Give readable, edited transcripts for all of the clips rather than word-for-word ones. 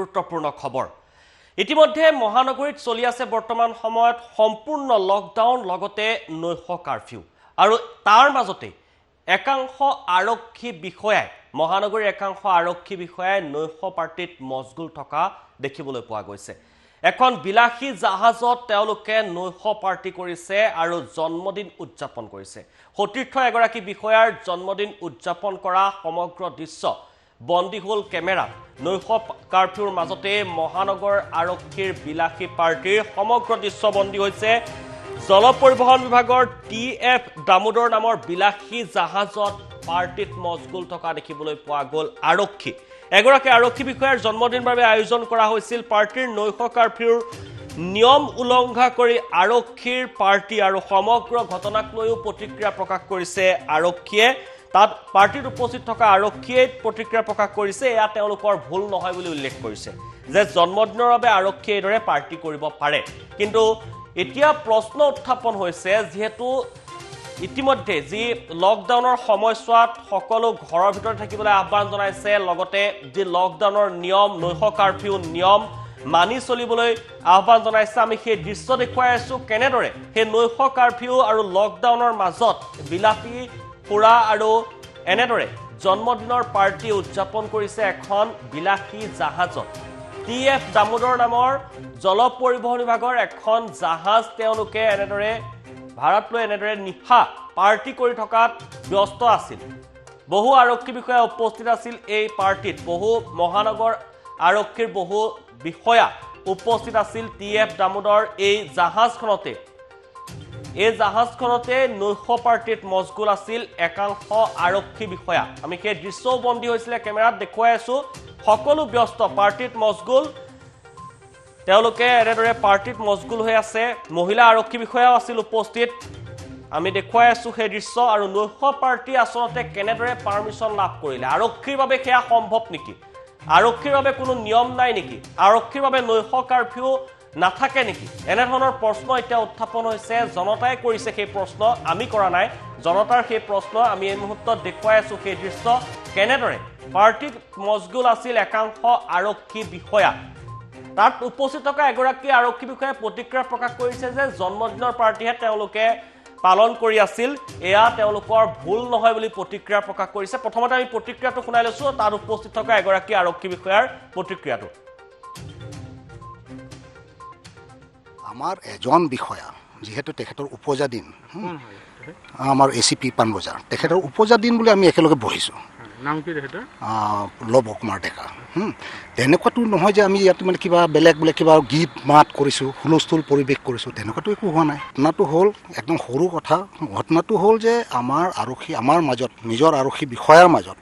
গুৰুত্বপূৰ্ণ খবৰ ইতিমধ্যে মহানগৰীত চলি আছে বৰ্তমান সময়ত সম্পূৰ্ণ লকডাউন লগতে নৈশ কাৰফিউ আৰু তাৰ মাজতে একাংশ আৰক্ষী বিষয়াই মহানগৰীৰ একাংশ আৰক্ষী বিষয়াই নৈশ পাৰ্টিত মজগুল থকা দেখিবলৈ পোৱা গৈছে এখন বিলাসী জাহাজত তেওঁলোকে নৈশ পাৰ্টি কৰিছে আৰু জন্মদিন উদযাপন কৰিছে সতীৰ্থ এগৰাকী বিষয়াৰ জন্মদিন উদযাপন কৰা সমগ্ৰ দৃশ্য বন্দী হল কেমেৰাত নৈশ কাৰফিউৰ মাজতে মহানগৰ আৰক্ষীৰ বিলাসী পাৰ্টিৰ সমগ্ৰ দৃশ্য বন্দী হৈছে জল পৰিবহণ বিভাগৰ টিএফ দামোদৰ নামৰ বিলাসী জাহাজত পাৰ্টিত মজগুল থকা দেখিবলৈ পোৱা গ'ল আৰক্ষী এগৰাকী আৰক্ষী বিষয়াৰ জন্মদিনৰ বাবে আয়োজন কৰা হৈছিল পাৰ্টিৰ নৈশ কাৰফিউৰ নিয়ম উলংঘা কৰি আৰক্ষীৰ পাৰ্টি আৰু সমগ্ৰ ঘটনাক লৈও প্ৰতিক্ৰিয়া প্ৰকাশ কৰিছে আৰক্ষীয়ে তাত পাৰ্টিত উপস্থিত থকা আৰক্ষীয়ে প্ৰতিক্ৰিয়া প্ৰকাশ কৰিছে এয়া তেওঁলোকৰ ভুল নহয় বুলি উল্লেখ কৰিছে যে জন্মদিনৰ বাবে আৰক্ষীয়ে এদৰে পাৰ্টি কৰিব পাৰে কিন্তু এতিয়া প্ৰশ্ন উত্থাপন হৈছে যেহেতু ইতিমধ্যে যি লকডাউনৰ সময়ছোৱাত সকলো ঘৰৰ ভিতৰত থাকিবলৈ আহ্বান জনাইছে লগতে যি লকডাউনৰ নিয়ম নৈশ কাৰফিউ নিয়ম মানি চলিবলৈ আহ্বান জনাইছে আমি সেই দৃশ্য দেখুৱাই আছো কেনেদৰে সেই নৈশ কাৰফিউ আৰু লকডাউনৰ মাজত বিলাসী পুৰা আৰু এনেদৰে জন্মদিনৰ পাৰ্টি উদযাপন কৰিছে এখন বিলাসী জাহাজত টিএফ দামোদৰ নামৰ জল পৰিবহণ বিভাগৰ এখন জাহাজ তেওঁলোকে এনেদৰে ভাৰত লৈ এনেদৰে নিশা পাৰ্টি কৰি থকাত ব্যস্ত আছিল বহু আৰক্ষী বিষয়া উপস্থিত আছিল এই পাৰ্টিত বহু মহানগৰ আৰক্ষীৰ বহু বিষয়া উপস্থিত আছিল টিএফ দামোদৰ এই জাহাজখনতে নৈশ পাৰ্টিত মজগুল আছিল একাংশ আৰক্ষী বিষয়া আমি সেই দৃশ্যও বন্দী হৈছিলে কেমেৰাত দেখুৱাই আছো সকলো ব্যস্ত পাৰ্টিত মজগুল তেওঁলোকে এনেদৰে পাৰ্টিত মজগুল হৈ আছে মহিলা আৰক্ষী বিষয়াও আছিল উপস্থিত আমি দেখুৱাই আছো সেই দৃশ্য আৰু নৈশ পাৰ্টি আচলতে কেনেদৰে পাৰমিশন লাভ কৰিলে আৰক্ষীৰ বাবে সেয়া সম্ভৱ নেকি আৰক্ষীৰ বাবে কোনো নিয়ম নাই নেকি আৰক্ষীৰ বাবে নৈশ কাৰফিউ নাথাকে নেকি এনেধৰণৰ প্ৰশ্ন এতিয়া উত্থাপন হৈছে জনতাই কৰিছে সেই প্ৰশ্ন আমি কৰা নাই জনতাৰ সেই প্ৰশ্ন আমি এই মুহূৰ্তত দেখুৱাই আছো সেই দৃশ্য কেনেদৰে পাৰ্টিত মজগুল আছিল একাংশ আৰক্ষী বিষয়া তাত উপস্থিত থকা এগৰাকী আৰক্ষী বিষয়াই প্ৰতিক্ৰিয়া প্ৰকাশ কৰিছে যে জন্মদিনৰ পাৰ্টিহে তেওঁলোকে পালন কৰি আছিল এয়া তেওঁলোকৰ ভুল নহয় বুলি প্ৰতিক্ৰিয়া প্ৰকাশ কৰিছে প্ৰথমতে আমি প্ৰতিক্ৰিয়াটো শুনাই লৈছো তাত উপস্থিত থকা এগৰাকী আৰক্ষী বিষয়াৰ প্ৰতিক্ৰিয়াটো আমাৰ এজন বিষয়া যেহেতু তেখেতৰ উপজা দিন আমাৰ এচিপি পানবজাৰ তেখেতৰ উপজা দিন বুলি আমি একেলগে বহিছোঁ নাম কি তেখেতৰ লৱ কুমাৰ ডেকা তেনেকুৱাতো নহয় যে আমি ইয়াত মানে কিবা বেলেগ কিবা গীত মাত কৰিছোঁ হুলস্থুল পৰিৱেশ কৰিছোঁ তেনেকুৱাতো একো হোৱা নাই ঘটনাটো হ'ল একদম সৰু কথা ঘটনাটো হ'ল যে আমাৰ মাজত নিজৰ আৰক্ষী বিষয়াৰ মাজত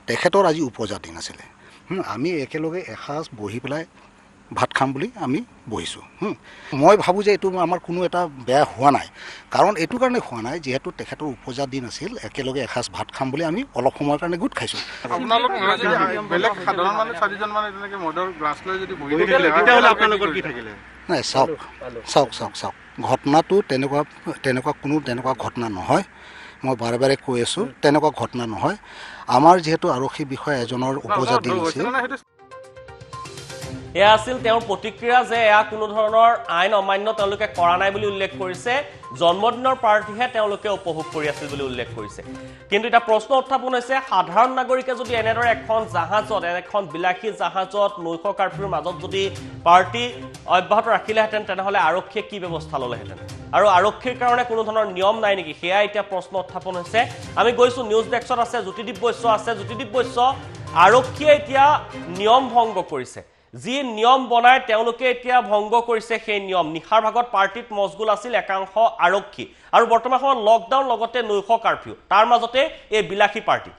তেখেতৰ আজি উপজা দিন আছিলে আমি একেলগে এসাঁজ বহি পেলাই ভাত খাম বুলি আমি বহিছোঁ মই ভাবোঁ যে এইটো আমাৰ কোনো এটা বেয়া হোৱা নাই কাৰণ এইটো কাৰণে হোৱা নাই যিহেতু তেখেতৰ উপজা দিন আছিল একেলগে এসাঁজ ভাত খাম বুলি আমি অলপ সময়ৰ কাৰণে গোট খাইছোঁ নাই চাওক ঘটনাটো তেনেকুৱা কোনো ঘটনা নহয় মই বাৰে বাৰে কৈ আছোঁ তেনেকুৱা ঘটনা নহয় আমাৰ যিহেতু আৰক্ষী বিষয়া এজনৰ উপজা দিন আছিল এয়া আছিল তেওঁৰ প্ৰতিক্ৰিয়া যে এয়া কোনো ধৰণৰ আইন অমান্য তেওঁলোকে কৰা নাই বুলি উল্লেখ কৰিছে জন্মদিনৰ পাৰ্টিহে তেওঁলোকে উপভোগ কৰি আছিল বুলি উল্লেখ কৰিছে কিন্তু এটা প্ৰশ্ন উত্থাপন হৈছে সাধাৰণ নাগৰিকে যদি এনেদৰে এখন বিলাসী জাহাজত নৈশ কাৰফিউৰ মাজত যদি পাৰ্টি অব্যাহত ৰাখিলেহেঁতেন তেনেহ'লে আৰক্ষীয়ে কি ব্যৱস্থা ল'লেহেঁতেন আৰু আৰক্ষীৰ কাৰণে কোনো ধৰণৰ নিয়ম নাই নেকি সেয়া এতিয়া প্ৰশ্ন উত্থাপন হৈছে আমি গৈছো নিউজ ডেস্কত আছে জ্যোতিদীপ বৈশ্য আৰক্ষীয়ে এতিয়া নিয়ম ভংগ কৰিছে যি নিয়ম বনাই তেওঁলোকে এতিয়া ভংগ কৰিছে সেই নিয়ম নিশাৰ ভাগত পাৰ্টিত মজগুল আছিল একাংশ আৰক্ষী আৰু বৰ্তমান সময়ত লকডাউন লগতে নৈশ কাৰফিউ তাৰ মাজতে এই বিলাসী পাৰ্টি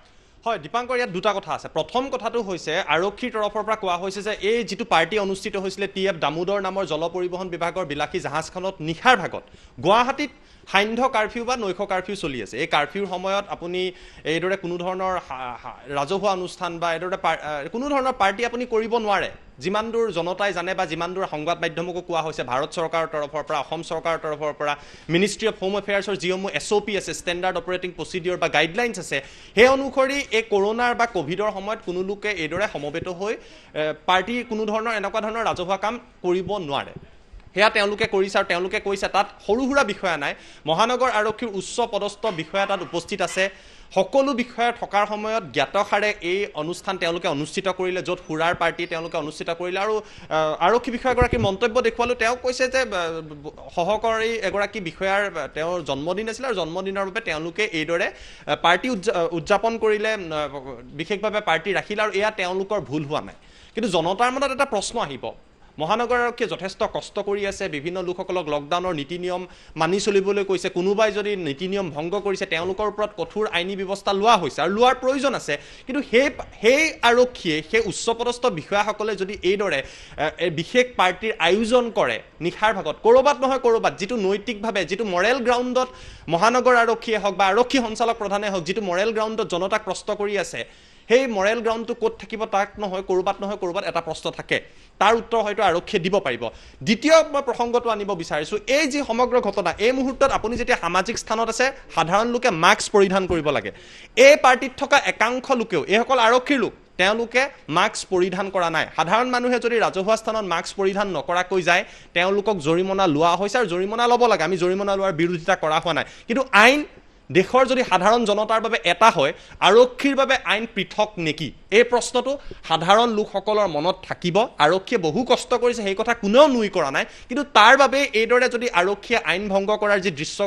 হয় দীপাংকৰ ইয়াত দুটা কথা আছে প্ৰথম কথাটো হৈছে আৰক্ষীৰ তৰফৰ পৰা কোৱা হৈছে যে এই যিটো পাৰ্টি অনুষ্ঠিত হৈছিলে টিএফ দামোদৰ নামৰ জল পৰিবহণ বিভাগৰ বিলাসী জাহাজখনত নিশাৰ ভাগত গুৱাহাটীত সান্ধ্য কাৰফিউ বা নৈশ কাৰফিউ চলি আছে এই কাৰফিউৰ সময়ত আপুনি এইদৰে কোনো ধৰণৰ ৰাজহুৱা অনুষ্ঠান বা এইদৰে কোনো ধৰণৰ পাৰ্টি আপুনি কৰিব নোৱাৰে যিমান দূৰ জনতাই জানে বা যিমান দূৰ সংবাদ মাধ্যমকো কোৱা হৈছে ভাৰত চৰকাৰৰ তৰফৰ পৰা অসম চৰকাৰৰ তৰফৰ পৰা মিনিষ্ট্ৰী অফ হোম এফেয়াৰ্ছৰ যিসমূহ SOP আছে ষ্টেণ্ডাৰ্ড অপাৰেটিং প্ৰচিডিঅ'ৰ বা গাইডলাইনছ আছে সেই অনুসৰি এই কৰোনাৰ বা কোভিডৰ সময়ত কোনো লোকে এইদৰে সমবেত হৈ পাৰ্টিৰ কোনো ধৰণৰ এনেকুৱা ধৰণৰ ৰাজহুৱা কাম কৰিব নোৱাৰে সেয়া তেওঁলোকে কৰিছে আৰু তেওঁলোকে কৈছে তাত সৰু সুৰা বিষয়া নাই মহানগৰ আৰক্ষীৰ উচ্চ পদস্থ বিষয়া তাত উপস্থিত আছে সকলো বিষয়া থকাৰ সময়ত জ্ঞাতসাৰে এই অনুষ্ঠান তেওঁলোকে অনুষ্ঠিত কৰিলে য'ত সুৰাৰ পাৰ্টি তেওঁলোকে অনুষ্ঠিত কৰিলে আৰু আৰক্ষী বিষয়াগৰাকীৰ মন্তব্য দেখুৱালোঁ তেওঁ কৈছে যে সহকাৰী এগৰাকী বিষয়াৰ তেওঁৰ জন্মদিন আছিল আৰু জন্মদিনৰ বাবে তেওঁলোকে এইদৰে পাৰ্টি উদযাপন কৰিলে বিশেষভাৱে পাৰ্টি ৰাখিলে আৰু এয়া তেওঁলোকৰ ভুল হোৱা নাই কিন্তু জনতাৰ মনত এটা প্ৰশ্ন আহিব মহানগৰ আৰক্ষীয়ে যথেষ্ট কষ্ট কৰি আছে বিভিন্ন লোকসকলক লকডাউনৰ নীতি নিয়ম মানি চলিবলৈ কৈছে কোনোবাই যদি নীতি নিয়ম ভংগ কৰিছে তেওঁলোকৰ ওপৰত কঠোৰ আইনী ব্যৱস্থা লোৱা হৈছে আৰু লোৱাৰ প্ৰয়োজন আছে কিন্তু সেই আৰক্ষীয়ে সেই উচ্চপদস্থ বিষয়াসকলে যদি এইদৰে বিশেষ পাৰ্টিৰ আয়োজন কৰে নিশাৰ ভাগত ক'ৰবাত নহয় ক'ৰবাত যিটো নৈতিকভাৱে যিটো মৰেল গ্ৰাউণ্ডত মহানগৰ আৰক্ষীয়ে হওক বা আৰক্ষী সঞ্চালক প্ৰধানে হওক যিটো মৰেল গ্ৰাউণ্ডত জনতাক প্ৰশ্ন কৰি আছে সেই মৰেল গ্ৰাউণ্ডটো ক'ত থাকিব তাক নহয় ক'ৰবাত এটা প্ৰশ্ন থাকে তাৰ উত্তৰ হয়তো আৰক্ষীয়ে দিব পাৰিব দ্বিতীয় মই প্ৰসংগটো আনিব বিচাৰিছোঁ এই যি সমগ্ৰ ঘটনা এই মুহূৰ্তত আপুনি যেতিয়া সামাজিক স্থানত আছে সাধাৰণ লোকে মাস্ক পৰিধান কৰিব লাগে এই পাৰ্টিত থকা একাংশ লোকেও এইসকল আৰক্ষীৰ লোক তেওঁলোকে মাস্ক পৰিধান কৰা নাই সাধাৰণ মানুহে যদি ৰাজহুৱা স্থানত মাস্ক পৰিধান নকৰাকৈ যায় তেওঁলোকক জৰিমনা লোৱা হৈছে আৰু জৰিমনা ল'ব লাগে আমি জৰিমনা লোৱাৰ বিৰোধিতা কৰা হোৱা নাই কিন্তু আইন দেশৰ যদি সাধাৰণ জনতাৰ বাবে এটা হয় আৰক্ষীৰ বাবে আইন পৃথক নেকি এই প্ৰশ্নটো সাধাৰণ লোকসকলৰ মনত থাকিব আৰক্ষীয়ে বহু কষ্ট কৰিছে সেই কথা কোনেও নুই কৰা নাই কিন্তু তাৰ বাবে এইদৰে যদি আৰক্ষীয়ে আইন ভংগ কৰাৰ যি দৃশ্য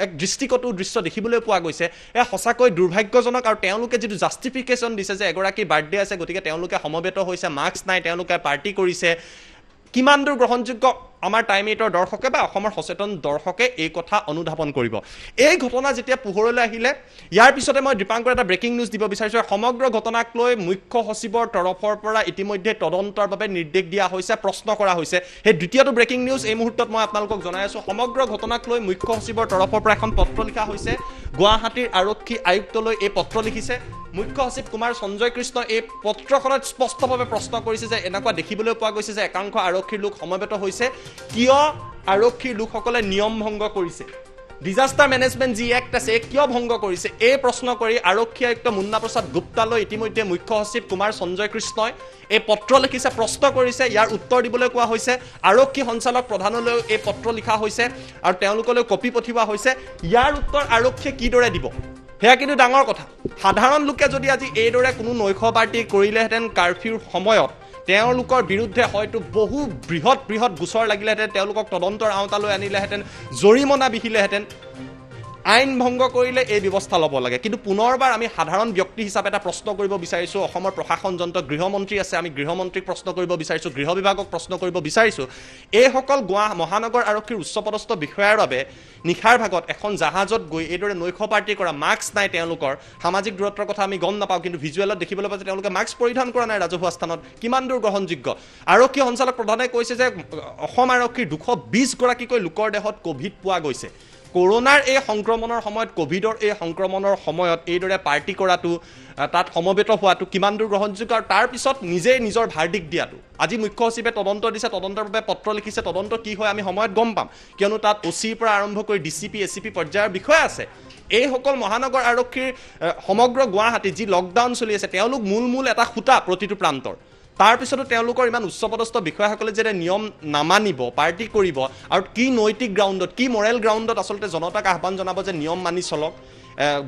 এক দৃষ্টিকটু দৃশ্য দেখিবলৈ পোৱা গৈছে এয়া সঁচাকৈ দুৰ্ভাগ্যজনক আৰু তেওঁলোকে যিটো জাষ্টিফিকেশ্যন দিছে যে এগৰাকী বাৰ্থডে আছে গতিকে তেওঁলোকে সমবেত হৈছে মাস্ক নাই তেওঁলোকে পাৰ্টি কৰিছে কিমান দূৰ গ্ৰহণযোগ্য আমাৰ টাইম এইটৰ দৰ্শকে বা অসমৰ সচেতন দৰ্শকে এই কথা অনুধাৱন কৰিব এই ঘটনা যেতিয়া পোহৰলৈ আহিলে ইয়াৰ পিছতে মই দীপাংকৰ এটা ব্ৰেকিং নিউজ দিব বিচাৰিছোঁ সমগ্ৰ ঘটনাক লৈ মুখ্য সচিবৰ তৰফৰ পৰা ইতিমধ্যে তদন্তৰ বাবে নিৰ্দেশ দিয়া হৈছে প্ৰশ্ন কৰা হৈছে সেই দ্বিতীয়টো ব্ৰেকিং নিউজ এই মুহূৰ্তত মই আপোনালোকক জনাই আছোঁ সমগ্ৰ ঘটনাক লৈ মুখ্য সচিবৰ তৰফৰ পৰা এখন পত্ৰ লিখা হৈছে গুৱাহাটীৰ আৰক্ষী আয়ুক্তলৈ এই পত্ৰ লিখিছে মুখ্য সচিব কুমাৰ সঞ্জয় কৃষ্ণ এই পত্ৰখনত স্পষ্টভাৱে প্ৰশ্ন কৰিছে যে এনেকুৱা দেখিবলৈ পোৱা গৈছে যে একাংশ আৰক্ষীৰ লোক সমবেত হৈছে কিয় আৰক্ষীৰ লোকসকলে নিয়ম ভংগ কৰিছে ডিজাষ্টাৰ মেনেজমেণ্ট যি এক্ট আছে কিয় ভংগ কৰিছে এই প্ৰশ্ন কৰি আৰক্ষী আয়ুক্ত মুন্না প্ৰসাদ গুপ্তালৈ ইতিমধ্যে মুখ্য সচিব কুমাৰ সঞ্জয় কৃষ্ণই এই পত্ৰ লিখিছে প্ৰশ্ন কৰিছে ইয়াৰ উত্তৰ দিবলৈ কোৱা হৈছে আৰক্ষী সঞ্চালক প্ৰধানলৈ এই পত্ৰ লিখা হৈছে আৰু তেওঁলোকলৈ কপি পঠিওৱা হৈছে ইয়াৰ উত্তৰ আৰক্ষীয়ে কিদৰে দিব সেয়া কিন্তু ডাঙৰ কথা সাধাৰণ লোকে যদি আজি এইদৰে কোনো নৈশ পাৰ্টি কৰিলেহেঁতেন কাৰফিউৰ সময়ত তেওঁলোকৰ বিৰুদ্ধে হয়তো বহু বৃহৎ গোচৰ লাগিলেহেঁতেন তেওঁলোকক তদন্তৰ আওতালৈ আনিলেহেঁতেন জৰিমনা বিহিলেহেঁতেন আইন ভংগ কৰিলে এই ব্যৱস্থা ল'ব লাগে কিন্তু পুনৰবাৰ আমি সাধাৰণ ব্যক্তি হিচাপে এটা প্ৰশ্ন কৰিব বিচাৰিছোঁ অসমৰ প্ৰশাসন যন্ত্ৰ গৃহমন্ত্ৰী আছে আমি গৃহমন্ত্ৰীক প্ৰশ্ন কৰিব বিচাৰিছোঁ গৃহ বিভাগক প্ৰশ্ন কৰিব বিচাৰিছোঁ এইসকল মহানগৰ আৰক্ষীৰ উচ্চপদস্থ বিষয়াৰ বাবে নিশাৰ ভাগত এখন জাহাজত গৈ এইদৰে নৈশ পাৰ্টি কৰা মাস্ক নাই তেওঁলোকৰ সামাজিক দূৰত্বৰ কথা আমি গম নাপাওঁ কিন্তু ভিজুৱেলত দেখিবলৈ পাইছে তেওঁলোকে মাস্ক পৰিধান কৰা নাই ৰাজহুৱা স্থানত কিমান দূৰ গ্ৰহণযোগ্য আৰক্ষী সঞ্চালক প্ৰধানে কৈছে যে অসম আৰক্ষীৰ 220 গৰাকীকৈ লোকৰ দেহত কোভিড পোৱা গৈছে কৰোনাৰ এই সংক্ৰমণৰ সময়ত কোভিডৰ এই সংক্ৰমণৰ সময়ত এইদৰে পাৰ্টি কৰাটো তাত সমবেত হোৱাটো কিমান দূৰ গ্ৰহণযোগ্য আৰু তাৰ পিছত নিজে নিজৰ ভাৰ্ডিক দিয়াটো আজি মুখ্য সচিবে তদন্ত দিছে তদন্তৰ বাবে পত্ৰ লিখিছে তদন্ত কি হয় আমি সময়ত গম পাম কিয়নো তাত OCৰ পৰা আৰম্ভ কৰি DCP SCP পৰ্যায়ৰ বিষয় আছে এইসকল মহানগৰ আৰক্ষীৰ সমগ্ৰ গুৱাহাটী যি লকডাউন চলি আছে তেওঁলোক মূল এটা খুঁটা প্ৰতিটো প্ৰান্তৰ তাৰ পিছতো তেওঁলোকৰ ইমান উচ্চপদস্থ বিষয়াসকলে যে নিয়ম নামানিব পাৰ্টি কৰিব আৰু কি নৈতিক গ্ৰাউণ্ডত কি মৰেল গ্ৰাউণ্ডত আচলতে জনতাক আহ্বান জনাব যে নিয়ম মানি চলক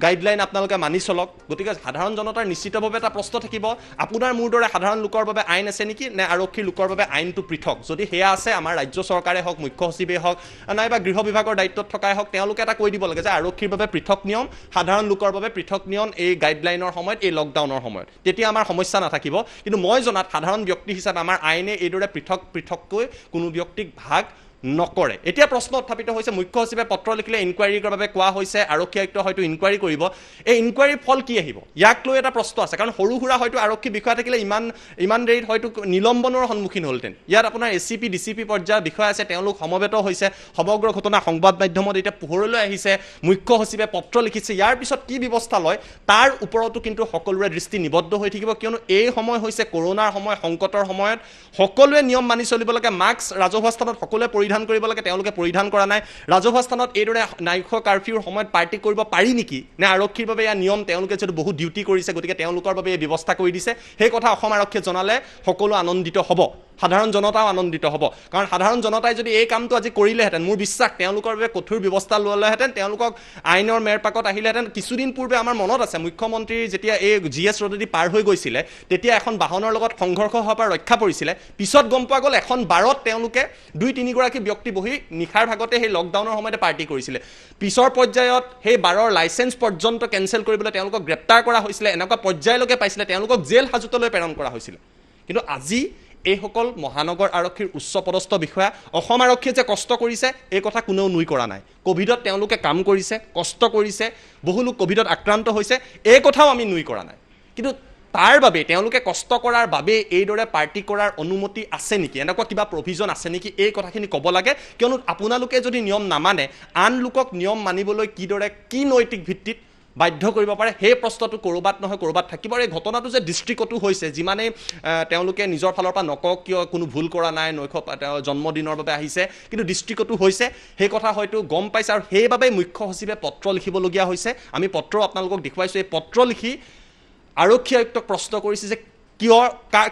গাইডলাইন আপোনালোকে মানি চলক গতিকে সাধাৰণ জনতাৰ নিশ্চিতভাৱে এটা প্ৰশ্ন থাকিব আপোনাৰ মোৰ দৰে সাধাৰণ লোকৰ বাবে আইন আছে নেকি নে আৰক্ষীৰ লোকৰ বাবে আইনটো পৃথক যদি সেয়া আছে আমাৰ ৰাজ্য চৰকাৰে হওক মুখ্য সচিবেই হওক নাইবা গৃহ বিভাগৰ দায়িত্বত থকাই হওক তেওঁলোকে এটা কৈ দিব লাগে যে আৰক্ষীৰ বাবে পৃথক নিয়ম সাধাৰণ লোকৰ বাবে পৃথক নিয়ম এই গাইডলাইনৰ সময়ত এই লকডাউনৰ সময়ত তেতিয়া আমাৰ সমস্যা নাথাকিব কিন্তু মই জনাত সাধাৰণ ব্যক্তি হিচাপে আমাৰ আইনে এইদৰে পৃথককৈ কোনো ব্যক্তিক ভাগ নকৰে। এতিয়া প্ৰশ্ন উত্থাপিত হৈছে, মুখ্য সচিবে পত্ৰ লিখিলে ইনকুৱাৰীৰ বাবে কোৱা হৈছে, আৰক্ষী আয়ুক্ত হয়তো ইনকুৱাৰী কৰিব। এই ইনকুৱাৰীৰ ফল কি আহিব, ইয়াক লৈ এটা প্ৰশ্ন আছে। কাৰণ সৰু সুৰা হয়তো আৰক্ষী বিষয়া থাকিলে ইমান দেৰিত হয়তো নিলম্বনৰ সন্মুখীন হ'লহেঁতেন। ইয়াত আপোনাৰ ACP DCP পৰ্যায়ৰ বিষয়া আছে, তেওঁলোক সমবেত হৈছে। সমগ্ৰ ঘটনা সংবাদ মাধ্যমত এতিয়া পোহৰলৈ আহিছে, মুখ্য সচিবে পত্ৰ লিখিছে। ইয়াৰ পিছত কি ব্যৱস্থা লয় তাৰ ওপৰতো কিন্তু সকলোৰে দৃষ্টি নিবদ্ধ হৈ থাকিব, কিয়নো এই সময় হৈছে কৰোনাৰ সময়, সংকটৰ সময়ত সকলোৱে নিয়ম মানি চলিব লাগে। মাস্ক ৰাজহুৱা স্থানত সকলোৱে পৰিধান কৰিব লাগে, তেওঁলোকে পৰিধান কৰা নাই। ৰাজহুৱা স্থানত এইদৰে নাইশ কাৰফিউৰ সময়ত পাৰ্টি কৰিব পাৰি নেকি, নে আৰক্ষীৰ বাবে এয়া নিয়ম, তেওঁলোকে যিহেতু বহুত ডিউটি কৰিছে, গতিকে তেওঁলোকৰ বাবে এই ব্যৱস্থা কৰি দিছে। সেই কথা অসম আৰক্ষীয়ে জনালে সকলো আনন্দিত হ'ব, সাধাৰণ জনতাও আনন্দিত হ'ব। কাৰণ সাধাৰণ জনতাই যদি এই কামটো আজি কৰিলেহেঁতেন, মোৰ বিশ্বাস তেওঁলোকৰ বাবে কঠোৰ ব্যৱস্থা ল'লেহেঁতেন, তেওঁলোকক আইনৰ মেৰপাকত আহিলেহেঁতেন। কিছুদিন পূৰ্বে আমাৰ মনত আছে, মুখ্যমন্ত্ৰী যেতিয়া এই GS ৰোডেদি পাৰ হৈ গৈছিলে, তেতিয়া এখন বাহনৰ লগত সংঘৰ্ষ হোৱাৰ পৰা ৰক্ষা পৰিছিলে। পিছত গম পোৱা গ'ল এখন বাৰত তেওঁলোকে 2-3 গৰাকী ব্যক্তি বহি নিশাৰ ভাগতে সেই লকডাউনৰ সময়তে পাৰ্টি কৰিছিলে। পিছৰ পৰ্যায়ত সেই বাৰৰ লাইচেঞ্চ পৰ্যন্ত কেঞ্চেল কৰিবলৈ তেওঁলোকক গ্ৰেপ্তাৰ কৰা হৈছিলে, এনেকুৱা পৰ্যায়লৈকে পাইছিলে, তেওঁলোকক জেল হাজতলৈ প্ৰেৰণ কৰা হৈছিলে। কিন্তু আজি এইসকল মহানগৰ আৰক্ষীৰ উচ্চপদস্থ বিষয়া, অসম আৰক্ষীয়ে যে কষ্ট কৰিছে এই কথা কোনেও নুই কৰা নাই। কোভিডত তেওঁলোকে কাম কৰিছে, কষ্ট কৰিছে, বহু লোক কোভিডত আক্ৰান্ত হৈছে, এই কথাও আমি নুই কৰা নাই। কিন্তু তাৰ বাবে তেওঁলোকে কষ্ট কৰাৰ বাবে এইদৰে পাৰ্টি কৰাৰ অনুমতি আছে নেকি, এনেকুৱা কিবা প্ৰভিজন আছে নেকি, এই কথাখিনি ক'ব লাগে। কিয়নো আপোনালোকে যদি নিয়ম নামানে, আন লোকক নিয়ম মানিবলৈ কিদৰে, কি নৈতিক ভিত্তিত বাধ্য কৰিব পাৰে, সেই প্ৰশ্নটো ক'ৰবাত নহয় ক'ৰবাত থাকিব। আৰু এই ঘটনাটো যে ডিষ্ট্ৰিক্টতো হৈছে, যিমানেই তেওঁলোকে নিজৰ ফালৰ পৰা নকওক কিয়, কোনো ভুল কৰা নাই, নৈশ জন্মদিনৰ বাবে আহিছে, কিন্তু ডিষ্ট্ৰিক্টতো হৈছে, সেই কথা হয়তো গম পাইছে। আৰু সেইবাবে মুখ্য সচিবে পত্ৰ লিখিবলগীয়া হৈছে। আমি পত্ৰ আপোনালোকক দেখুৱাইছোঁ। এই পত্ৰ লিখি আৰক্ষী আয়ুক্তক প্ৰশ্ন কৰিছে যে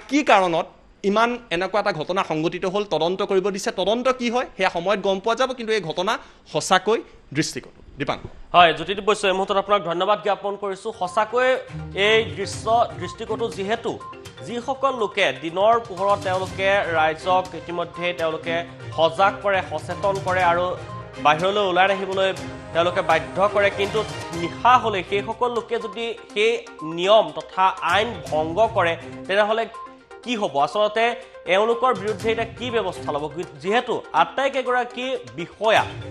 কি কাৰণত ইমান এনেকুৱা এটা ঘটনা সংঘটিত হ'ল, তদন্ত কৰিব দিছে। তদন্ত কি হয় সেয়া সময়ত গম পোৱা যাব, কিন্তু এই ঘটনা সঁচাকৈ দৃষ্টিকটু। দীপাংকৰ। হয়, জ্যোতিদীপ বৈশ্য, এই মুহূৰ্তত আপোনাক ধন্যবাদ জ্ঞাপন কৰিছোঁ। সঁচাকৈ এই দৃষ্টিকটু, যিহেতু যিসকল লোকে দিনৰ পোহৰত তেওঁলোকে ৰাইজক ইতিমধ্যে তেওঁলোকে সজাগ কৰে, সচেতন কৰে আৰু বাহিৰলৈ ওলাই আহিবলৈ তেওঁলোকে বাধ্য কৰে, কিন্তু নিশা হ'লে সেইসকল লোকে যদি সেই নিয়ম তথা আইন ভংগ কৰে, তেনেহ'লে কি হ'ব? আচলতে এওঁলোকৰ বিৰুদ্ধে এতিয়া কি ব্যৱস্থা ল'ব? যিহেতু আটাইকেইগৰাকী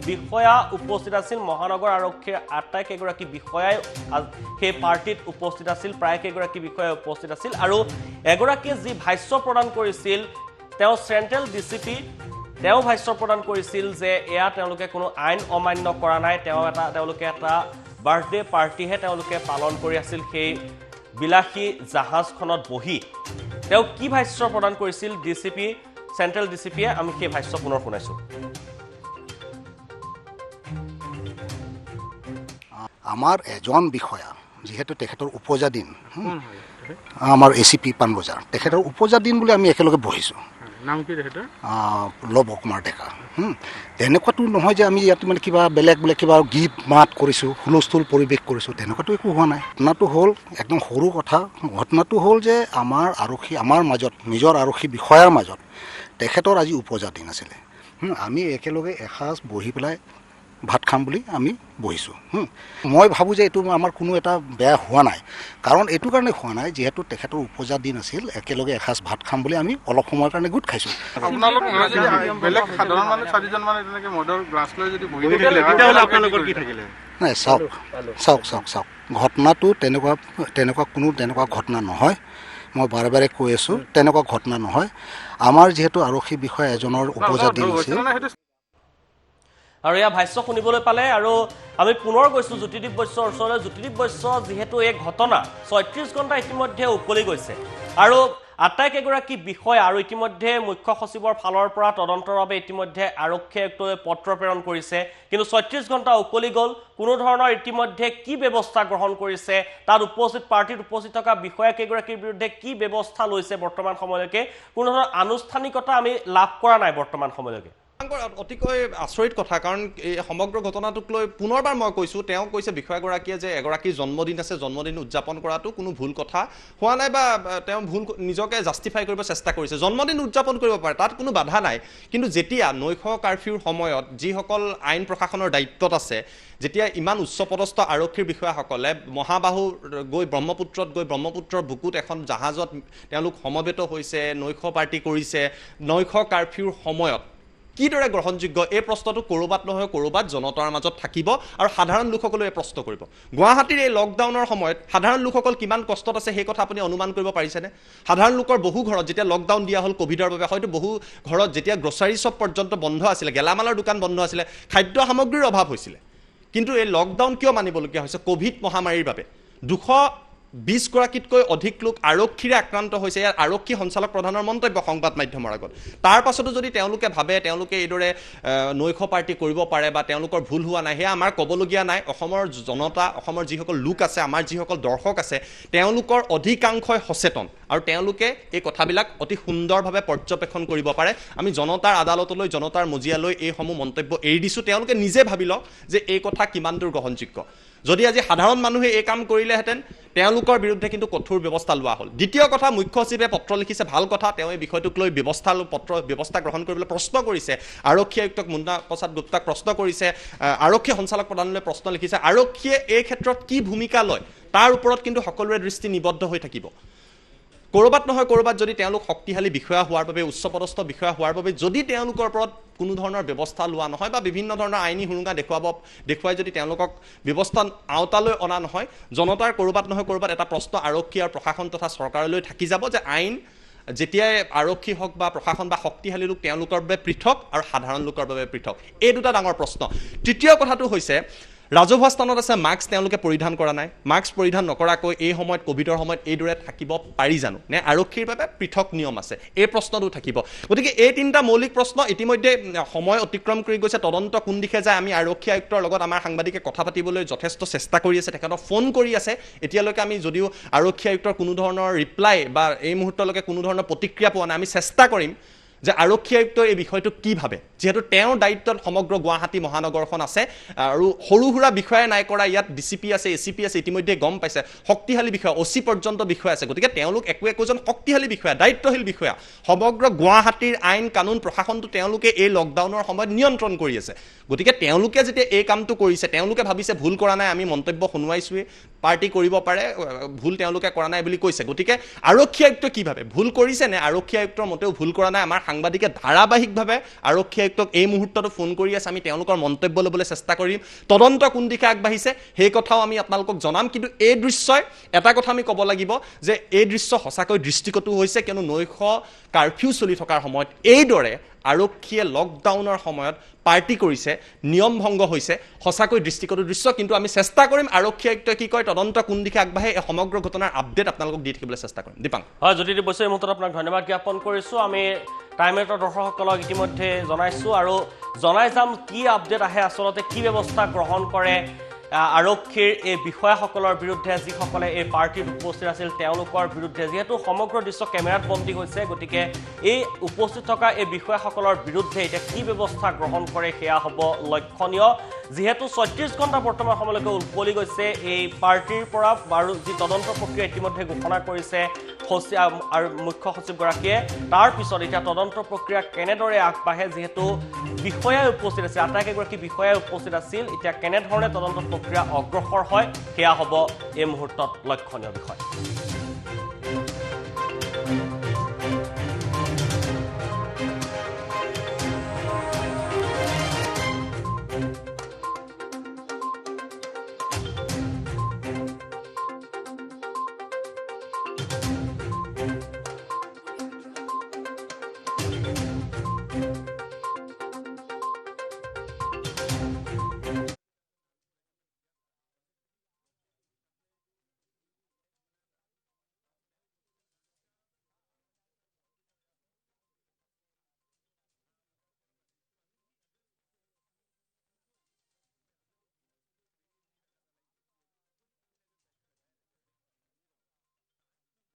বিষয়া উপস্থিত আছিল, মহানগৰ আৰক্ষীৰ আটাইকেইগৰাকী বিষয়াই সেই পাৰ্টিত উপস্থিত আছিল, প্ৰায় কেইগৰাকী বিষয়া উপস্থিত আছিল। আৰু এগৰাকীয়ে যি ভাষ্য প্ৰদান কৰিছিল, তেওঁ চেণ্ট্ৰেল DCP, তেওঁ ভাষ্য প্ৰদান কৰিছিল যে এয়া তেওঁলোকে কোনো আইন অমান্য কৰা নাই, তেওঁলোকে এটা বাৰ্থডে পাৰ্টিহে তেওঁলোকে পালন কৰি আছিল সেই বিলাসী জাহাজখনত বহি। তেওঁ কি ভাষ্য প্ৰদান কৰিছিল চেণ্ট্ৰেল DCPয়ে, আমি সেই ভাষ্য পুনৰ শুনাইছোঁ। আমাৰ এজন বিষয়া, যিহেতু তেখেতৰ উপজা দিন, আমাৰ ACP পাণবজাৰ, তেখেতৰ উপজা দিন বুলি আমি একেলগে বহিছোঁ। নাম কি তেখেতৰ? লৱ কুমাৰ ডেকা। তেনেকুৱাতো নহয় যে আমি ইয়াত মানে কিবা বেলেগ কিবা গীত মাত কৰিছোঁ, হুলস্থুল পৰিৱেশ কৰিছোঁ, তেনেকুৱাতো একো হোৱা নাই। ঘটনাটো হ'ল একদম সৰু কথা। ঘটনাটো হ'ল যে আমাৰ মাজত, নিজৰ আৰক্ষী বিষয়াৰ মাজত তেখেতৰ আজি উপজা দিন আছিলে। আমি একেলগে এসাঁজ বহি পেলাই ভাত খাম বুলি আমি বহিছোঁ। মই ভাবোঁ যে এইটো আমাৰ কোনো এটা বেয়া হোৱা নাই, কাৰণ এইটো কাৰণে হোৱা নাই যিহেতু তেখেতৰ উপজা দিন আছিল, একেলগে এসাঁজ ভাত খাম বুলি আমি অলপ সময়ৰ কাৰণে গোট খাইছোঁ। আপোনালোক বেলেগ সাধাৰণ মানুহ 4জন মানে তেনেকৈ মদৰ গ্লাছ লৈ যদি বহি থাকিলে তেতিয়াহ'লে আপোনালোকৰ কি থাকিলে? নাই, চাওক, ঘটনাটো তেনেকুৱা কোনো ঘটনা নহয়। মই বাৰে বাৰে কৈ আছোঁ, তেনেকুৱা ঘটনা নহয়। আমাৰ যিহেতু আৰক্ষী বিষয়া এজনৰ উপজা দিন আছিল। আৰু এয়া ভাষ্য শুনিবলৈ পালে। আৰু আমি পুনৰ গৈছোঁ জ্যোতিদীপ বৈশ্যৰ ওচৰলৈ। জ্যোতিদীপ বৈশ্য, যিহেতু এই ঘটনা 36 ঘণ্টা ইতিমধ্যে উকলি গৈছে আৰু আটাইকেইগৰাকী বিষয়া আৰু ইতিমধ্যে মুখ্য সচিবৰ ফালৰ পৰা তদন্তৰ বাবে ইতিমধ্যে আৰক্ষী আয়ুক্তলৈ পত্ৰ প্ৰেৰণ কৰিছে, কিন্তু 36 ঘণ্টা উকলি গ'ল। কোনো ধৰণৰ ইতিমধ্যে কি ব্যৱস্থা গ্ৰহণ কৰিছে, তাত পাৰ্টিত উপস্থিত থকা বিষয়া কেইগৰাকীৰ বিৰুদ্ধে কি ব্যৱস্থা লৈছে বৰ্তমান সময়লৈকে কোনো ধৰণৰ আনুষ্ঠানিকতা আমি লাভ কৰা নাই বৰ্তমান সময়লৈকে। অতিকৈ আচৰিত কথা, কাৰণ এই সমগ্ৰ ঘটনাটোক লৈ পুনৰবাৰ মই কৈছোঁ, তেওঁ কৈছে বিষয়াগৰাকীয়ে যে এগৰাকীৰ জন্মদিন আছে, জন্মদিন উদযাপন কৰাটো কোনো ভুল কথা হোৱা নাই, বা তেওঁ নিজকে জাষ্টিফাই কৰিব চেষ্টা কৰিছে। জন্মদিন উদযাপন কৰিব পাৰে, তাত কোনো বাধা নাই। কিন্তু যেতিয়া নৈশ কাৰফিউৰ সময়ত যিসকল আইন প্ৰশাসনৰ দায়িত্বত আছে, যেতিয়া ইমান উচ্চপদস্থ আৰক্ষীৰ বিষয়াসকলে মহাবাহু গৈ ব্ৰহ্মপুত্ৰৰ বুকুত এখন জাহাজত তেওঁলোক সমবেত হৈছে, নৈশ পাৰ্টি কৰিছে, নৈশ কাৰফিউৰ সময়ত কিদৰে গ্ৰহণযোগ্য এই প্ৰশ্নটো ক'ৰবাত নহয় ক'ৰবাত জনতাৰ মাজত থাকিব আৰু সাধাৰণ লোকসকলেও এই প্ৰশ্ন কৰিব গুৱাহাটীৰ এই লকডাউনৰ সময়ত সাধাৰণ লোকসকল কিমান কষ্টত আছে সেই কথা আপুনি অনুমান কৰিব পাৰিছেনে সাধাৰণ লোকৰ বহু ঘৰত যেতিয়া লকডাউন দিয়া হ'ল কোভিডৰ বাবে হয়তো বহু ঘৰত যেতিয়া গ্ৰছাৰী শ্বপ পৰ্যন্ত বন্ধ আছিলে গেলামালৰ দোকান বন্ধ আছিলে খাদ্য সামগ্ৰীৰ অভাৱ হৈছিলে কিন্তু এই লকডাউন কিয় মানিবলগীয়া হৈছে কোভিড মহামাৰীৰ বাবে 220 গৰাকীতকৈ অধিক লোক আৰক্ষীৰে আক্ৰান্ত হৈছে ইয়াৰ আৰক্ষী সঞ্চালক প্ৰধানৰ মন্তব্য সংবাদ মাধ্যমৰ আগত তাৰ পাছতো যদি তেওঁলোকে ভাবে তেওঁলোকে এইদৰে নৈশ পাৰ্টি কৰিব পাৰে বা তেওঁলোকৰ ভুল হোৱা নাই সেয়া আমাৰ ক'বলগীয়া নাই অসমৰ জনতা অসমৰ যিসকল লোক আছে আমাৰ যিসকল দৰ্শক আছে তেওঁলোকৰ অধিকাংশই সচেতন আৰু তেওঁলোকে এই কথাবিলাক অতি সুন্দৰভাৱে পৰ্যবেক্ষণ কৰিব পাৰে আমি জনতাৰ আদালতলৈ জনতাৰ মজিয়ালৈ এইসমূহ মন্তব্য এৰি দিছোঁ তেওঁলোকে নিজে ভাবি লওক যে এই কথা কিমান দূৰ গ্ৰহণযোগ্য যদি আজি সাধাৰণ মানুহে এই কাম কৰিলেহেঁতেন তেওঁলোকৰ বিৰুদ্ধে কিন্তু কঠোৰ ব্যৱস্থা লোৱা হ'ল দ্বিতীয় কথা মুখ্য সচিবে পত্ৰ লিখিছে ভাল কথা তেওঁ এই বিষয়টোক লৈ ব্যৱস্থা গ্ৰহণ কৰিবলৈ প্ৰশ্ন কৰিছে আৰক্ষী আয়ুক্তক মুন্না প্ৰসাদ গুপ্তাক প্ৰশ্ন কৰিছে আৰক্ষী সঞ্চালক প্ৰধানলৈ প্ৰশ্ন লিখিছে আৰক্ষীয়ে এই ক্ষেত্ৰত কি ভূমিকা লয় তাৰ ওপৰত কিন্তু সকলোৰে দৃষ্টি নিবদ্ধ হৈ থাকিব ক'ৰবাত নহয় ক'ৰবাত যদি তেওঁলোক শক্তিশালী বিষয়া হোৱাৰ বাবে উচ্চপদস্থ বিষয়া হোৱাৰ বাবে যদি তেওঁলোকৰ ওপৰত কোনো ধৰণৰ ব্যৱস্থা লোৱা নহয় বা বিভিন্ন ধৰণৰ আইনী সুৰুঙা দেখুৱাই যদি তেওঁলোকক ব্যৱস্থা আওতালৈ অনা নহয় জনতাৰ ক'ৰবাত নহয় ক'ৰবাত এটা প্ৰশ্ন আৰক্ষী আৰু প্ৰশাসন তথা চৰকাৰলৈ থাকি যাব যে আইন যেতিয়াই আৰক্ষী হওক বা প্ৰশাসন বা শক্তিশালী লোক তেওঁলোকৰ বাবে পৃথক আৰু সাধাৰণ লোকৰ বাবে পৃথক এই দুটা ডাঙৰ প্ৰশ্ন তৃতীয় কথাটো হৈছে ৰাজহুৱা স্থানত আছে মাস্ক তেওঁলোকে পৰিধান কৰা নাই মাস্ক পৰিধান নকৰাকৈ এই সময়ত কোভিডৰ সময়ত এইদৰে থাকিব পাৰি জানো নে আৰক্ষীৰ বাবে পৃথক নিয়ম আছে এই প্ৰশ্নটো থাকিব গতিকে এই তিনিটা মৌলিক প্ৰশ্ন ইতিমধ্যে সময় অতিক্ৰম কৰি গৈছে তদন্ত কোন দিশে যায় আমি আৰক্ষী আয়ুক্তৰ লগত আমাৰ সাংবাদিকে কথা পাতিবলৈ যথেষ্ট চেষ্টা কৰি আছে তেখেতক ফোন কৰি আছে এতিয়ালৈকে আমি যদিও আৰক্ষী আয়ুক্তৰ কোনো ধৰণৰ ৰিপ্লাই বা এই মুহূৰ্তলৈকে কোনো ধৰণৰ প্ৰতিক্ৰিয়া পোৱা নাই আমি চেষ্টা কৰিম যে আৰক্ষী আয়ুক্তই এই বিষয়টো কি ভাবে যেহেতু তেওঁৰ দায়িত্বত সমগ্ৰ গুৱাহাটী মহানগৰখন আছে আৰু সৰু সুৰা বিষয়ে নাই কৰা ইয়াত ডিচিপি আছে এচিপি আছে ইতিমধ্যে গম পাইছে শক্তিশালী বিষয়া অচি পৰ্যন্ত বিষয় আছে গতিকে তেওঁলোক একোজন শক্তিশালী বিষয়া দায়িত্বশীল বিষয়া সমগ্ৰ গুৱাহাটীৰ আইন কানুন প্ৰশাসনটো তেওঁলোকে এই লকডাউনৰ সময়ত নিয়ন্ত্ৰণ কৰি আছে গতিকে তেওঁলোকে যেতিয়া এই কামটো কৰিছে তেওঁলোকে ভাবিছে ভুল কৰা নাই আমি মন্তব্য শুনুৱাইছোৱে পাৰ্টি কৰিব পাৰে ভুল তেওঁলোকে কৰা নাই বুলি কৈছে গতিকে আৰক্ষী আয়ুক্ত কি ভাবে ভুল কৰিছে নে আৰক্ষী আয়ুক্তৰ মতেও ভুল কৰা নাই আমাৰ সাংবাদিকে ধাৰাবাহিকভাৱে আৰক্ষী আয়ুক্তক এই মুহূৰ্ততো ফোন কৰি আছে আমি তেওঁলোকৰ মন্তব্য ল'বলৈ চেষ্টা কৰিম তদন্ত কোন দিশে আগবাঢ়িছে সেই কথাও আমি আপোনালোকক জনাম কিন্তু এই দৃশ্যই এটা কথা আমি ক'ব লাগিব যে এই দৃশ্য সঁচাকৈ দৃষ্টিকটু হৈছে কিয়নো নৈশ কাৰফিউ চলি থকাৰ সময়ত এইদৰে আৰক্ষীয়ে লকডাউনৰ সময়ত পাৰ্টি কৰিছে নিয়ম ভংগ হৈছে সঁচাকৈ দৃষ্টিকটু দৃশ্য কিন্তু আমি চেষ্টা কৰিম আৰক্ষী আয়ুক্তই কি কয় তদন্ত কোন দিশে আগবাঢ়ে এই সমগ্ৰ ঘটনাৰ আপডেট আপোনালোকক দি থাকিবলৈ চেষ্টা কৰিম দীপাং হয় যদি বৈছে এই মুহূৰ্তত আপোনাক ধন্যবাদ জ্ঞাপন কৰিছোঁ আমি টাইমেটৰ দৰ্শকসকলক ইতিমধ্যে জনাইছোঁ আৰু জনাই যাম কি আপডেট আহে আচলতে কি ব্যৱস্থা গ্ৰহণ কৰে আৰক্ষীৰ এই বিষয়াসকলৰ বিৰুদ্ধে যিসকলে এই পাৰ্টিত উপস্থিত আছিল তেওঁলোকৰ বিৰুদ্ধে যেহেতু সমগ্ৰ দৃশ্য কেমেৰাত বন্দী হৈছে গতিকে এই উপস্থিত থকা এই বিষয়াসকলৰ বিৰুদ্ধে এতিয়া কি ব্যৱস্থা গ্ৰহণ কৰে সেয়া হ'ব লক্ষণীয় যেহেতু ৩৬ ঘণ্টা বৰ্তমান সময়লৈকে উকলি গৈছে এই পাৰ্টিৰ পৰা আৰু যি তদন্ত প্ৰক্ৰিয়া ইতিমধ্যে ঘোষণা কৰিছে আৰু মুখ্য সচিবগৰাকীয়ে তাৰ পিছত এতিয়া তদন্ত প্ৰক্ৰিয়া কেনেদৰে আগবাঢ়ে যেহেতু বিষয়াই উপস্থিত আছে আটাইকেইগৰাকী বিষয়াই উপস্থিত আছিল এতিয়া কেনেধৰণে তদন্ত প্ৰক্ৰিয়া অগ্ৰসৰ হয় সেয়া হ'ব এই মুহূৰ্তত লক্ষণীয় বিষয়